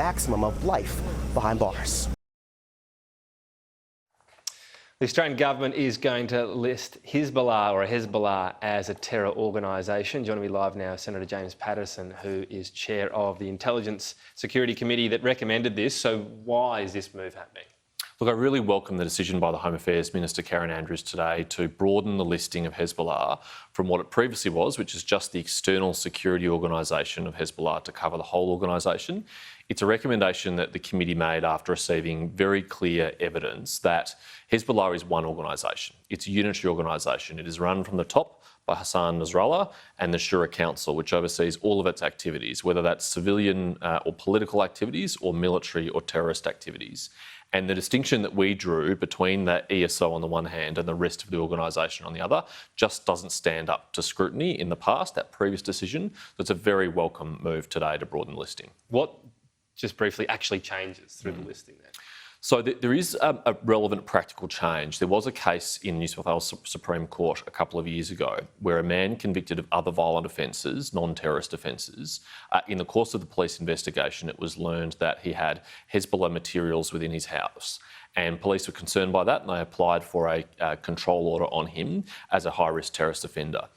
maximum of life behind bars. The Australian government is going to list Hezbollah as a terror organisation. Joining me live now is Senator James Paterson, who is chair of the Intelligence Security Committee that recommended this. So why is this move happening? Look, I really welcome the decision by the Home Affairs Minister, Karen Andrews, today to broaden the listing of Hezbollah from what it previously was, which is just the external security organisation of Hezbollah, to cover the whole organisation. It's a recommendation that the committee made after receiving very clear evidence that Hezbollah is one organisation. It's a unitary organisation. It is run from the top by Hassan Nasrallah and the Shura Council, which oversees all of its activities, whether that's civilian or political activities or military or terrorist activities. And the distinction that we drew between the ESO on the one hand and the rest of the organisation on the other just doesn't stand up to scrutiny in the past, that previous decision. So it's a very welcome move today to broaden the listing. What, just briefly, actually changes through the listing then? So there is a relevant practical change. There was a case in New South Wales Supreme Court a couple of years ago where a man convicted of other violent offences, non-terrorist offences, in the course of the police investigation, it was learned that he had Hezbollah materials within his house. And police were concerned by that and they applied for a control order on him as a high-risk terrorist offender.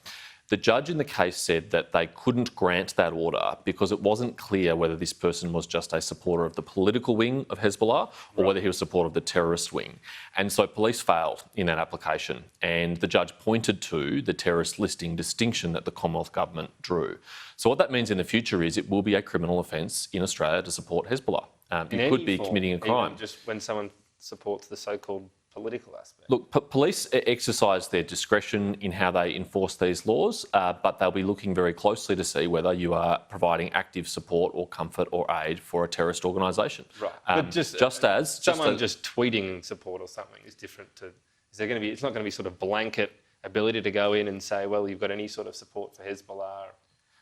The judge in the case said that they couldn't grant that order because it wasn't clear whether this person was just a supporter of the political wing of Hezbollah or whether he was a supporter of the terrorist wing. And so police failed in that application. And the judge pointed to the terrorist listing distinction that the Commonwealth Government drew. So what that means in the future is it will be a criminal offence in Australia to support Hezbollah. You could be committing a crime. Even just when someone supports the so-called political aspect? Look, police exercise their discretion in how they enforce these laws, but they'll be looking very closely to see whether you are providing active support or comfort or aid for a terrorist organisation. Right. But just as someone just tweeting support or something is different to. Is there going to be? It's not going to be sort of blanket ability to go in and say, well, you've got any sort of support for Hezbollah.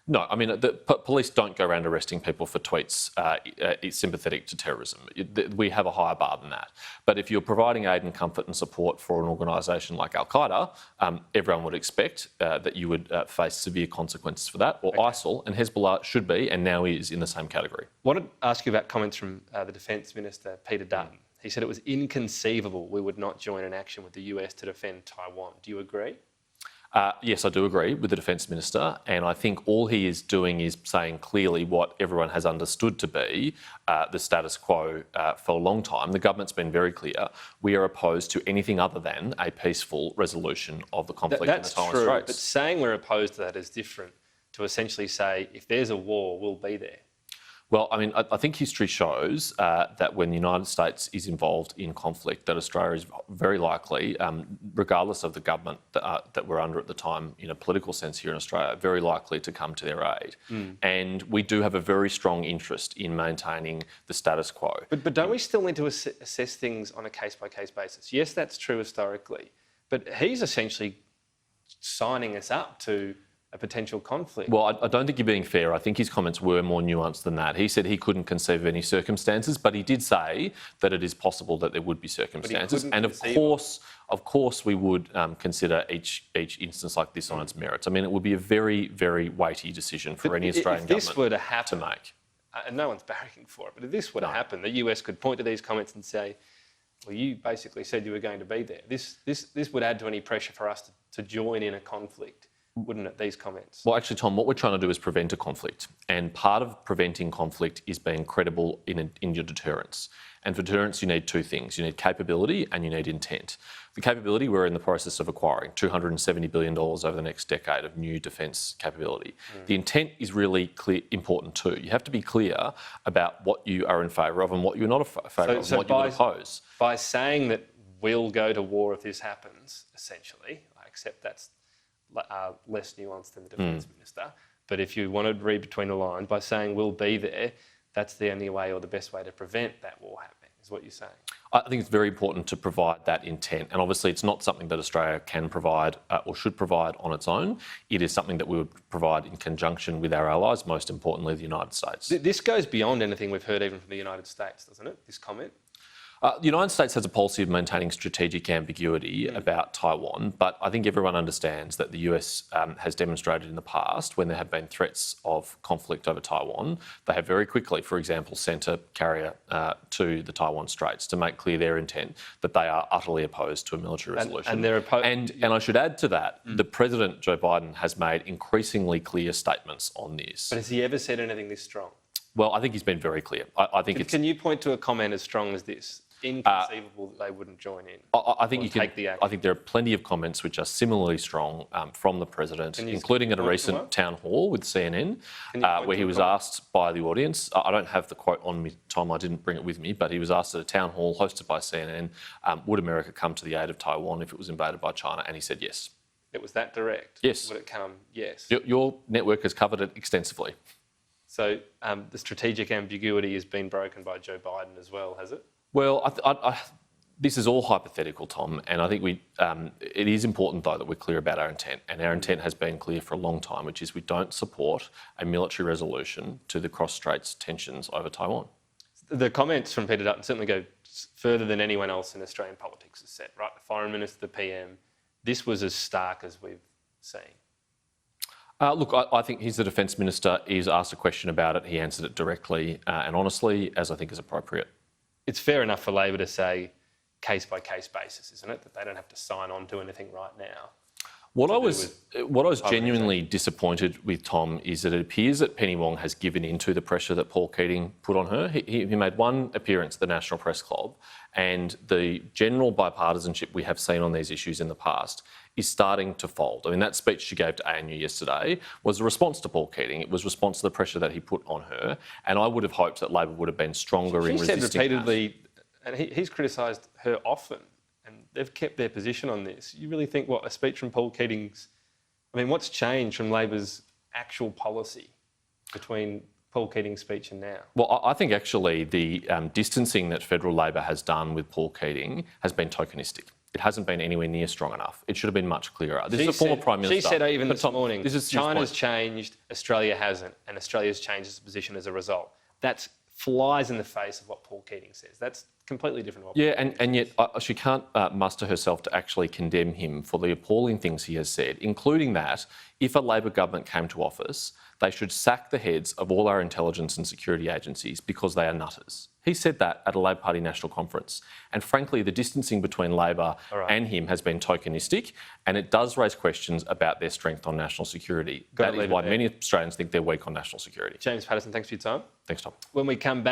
No, I mean, the police don't go around arresting people for tweets sympathetic to terrorism. We have a higher bar than that. But if you're providing aid and comfort and support for an organisation like Al-Qaeda, everyone would expect that you would face severe consequences for that, or ISIL, and Hezbollah should be, and now is, in the same category. I wanted to ask you about comments from the Defence Minister, Peter Dutton. He said it was inconceivable we would not join an action with the US to defend Taiwan. Do you agree? Yes, I do agree with the Defence Minister, and I think all he is doing is saying clearly what everyone has understood to be the status quo for a long time. The government's been very clear. We are opposed to anything other than a peaceful resolution of the conflict in the Taiwan Straits. That's true, but saying we're opposed to that is different to essentially say if there's a war, we'll be there. Well, I mean, I think history shows that when the United States is involved in conflict, that Australia is very likely, regardless of the government that we're under at the time, in a political sense here in Australia, very likely to come to their aid. And we do have a very strong interest in maintaining the status quo. But don't we still need to assess things on a case-by-case basis? Yes, that's true historically, but he's essentially signing us up to a potential conflict. Well, I don't think you're being fair. I think his comments were more nuanced than that. He said he couldn't conceive of any circumstances, but he did say that it is possible that there would be circumstances. And of course, we would consider each instance like this on its merits. I mean, it would be a very, very weighty decision for any Australian government to make. And no one's barracking for it, but if this were to happen, the US could point to these comments and say, well, you basically said you were going to be there. This would add to any pressure for us to join in a conflict, wouldn't it, these comments? Well, actually, Tom, what we're trying to do is prevent a conflict. And part of preventing conflict is being credible in your deterrence. And for deterrence, you need two things. You need capability and you need intent. The capability, we're in the process of acquiring $270 billion over the next decade of new defence capability. The intent is really important too. You have to be clear about what you are in favour of and what you're not in favour of and what you would oppose. By saying that we'll go to war if this happens, essentially, I accept that's less nuanced than the Defence Minister. But if you want to read between the lines, by saying we'll be there, that's the only way or the best way to prevent that war happening, is what you're saying. I think it's very important to provide that intent. And obviously it's not something that Australia can provide or should provide on its own. It is something that we would provide in conjunction with our allies, most importantly the United States. This goes beyond anything we've heard even from the United States, doesn't it, this comment? The United States has a policy of maintaining strategic ambiguity about Taiwan, but I think everyone understands that the US has demonstrated in the past when there have been threats of conflict over Taiwan, they have very quickly, for example, sent a carrier to the Taiwan Straits to make clear their intent that they are utterly opposed to a military resolution. And they're opposed. And I should add to that, the President, Joe Biden, has made increasingly clear statements on this. But has he ever said anything this strong? Well, I think he's been very clear. I think Can you point to a comment as strong as this? Inconceivable that they wouldn't join in. I think you can. Take the action. I think there are plenty of comments which are similarly strong from the President, including at a recent town hall with CNN, where he was asked by the audience. I don't have the quote on me, Tom. I didn't bring it with me, but he was asked at a town hall hosted by CNN, would America come to the aid of Taiwan if it was invaded by China? And he said yes. It was that direct? Yes. Would it come? Yes. Your network has covered it extensively. So the strategic ambiguity has been broken by Joe Biden as well, has it? Well, this is all hypothetical, Tom, and I think it is important, though, that we're clear about our intent, and our intent has been clear for a long time, which is we don't support a military resolution to the cross-straits tensions over Taiwan. The comments from Peter Dutton certainly go further than anyone else in Australian politics has said, right? The Foreign Minister, the PM, this was as stark as we've seen. Look, I think he's the Defence Minister. He's asked a question about it. He answered it directly and honestly, as I think is appropriate. It's fair enough for Labor to say case-by-case basis, isn't it? That they don't have to sign on to anything right now. What I was genuinely disappointed with, Tom, is that it appears that Penny Wong has given in to the pressure that Paul Keating put on her. He made one appearance at the National Press Club, and the general bipartisanship we have seen on these issues in the past is starting to fold. I mean, that speech she gave to ANU yesterday was a response to Paul Keating. It was a response to the pressure that he put on her, and I would have hoped that Labor would have been stronger in resisting that. She said repeatedly, and he's criticised her often, and they've kept their position on this. You really think, a speech from Paul Keating's... I mean, what's changed from Labor's actual policy between Paul Keating's speech and now? Well, I think actually the distancing that federal Labor has done with Paul Keating has been tokenistic. It hasn't been anywhere near strong enough. It should have been much clearer. This is a former Prime Minister. She said even this morning, China's changed, Australia hasn't, and Australia's changed its position as a result. That flies in the face of what Paul Keating says. That's completely different. Yeah, and yet she can't muster herself to actually condemn him for the appalling things he has said, including that if a Labor government came to office, they should sack the heads of all our intelligence and security agencies because they are nutters. He said that at a Labor Party national conference. And frankly, the distancing between Labor and him has been tokenistic, and it does raise questions about their strength on national security. That is why many Australians think they're weak on national security. James Paterson, thanks for your time. Thanks, Tom. When we come back,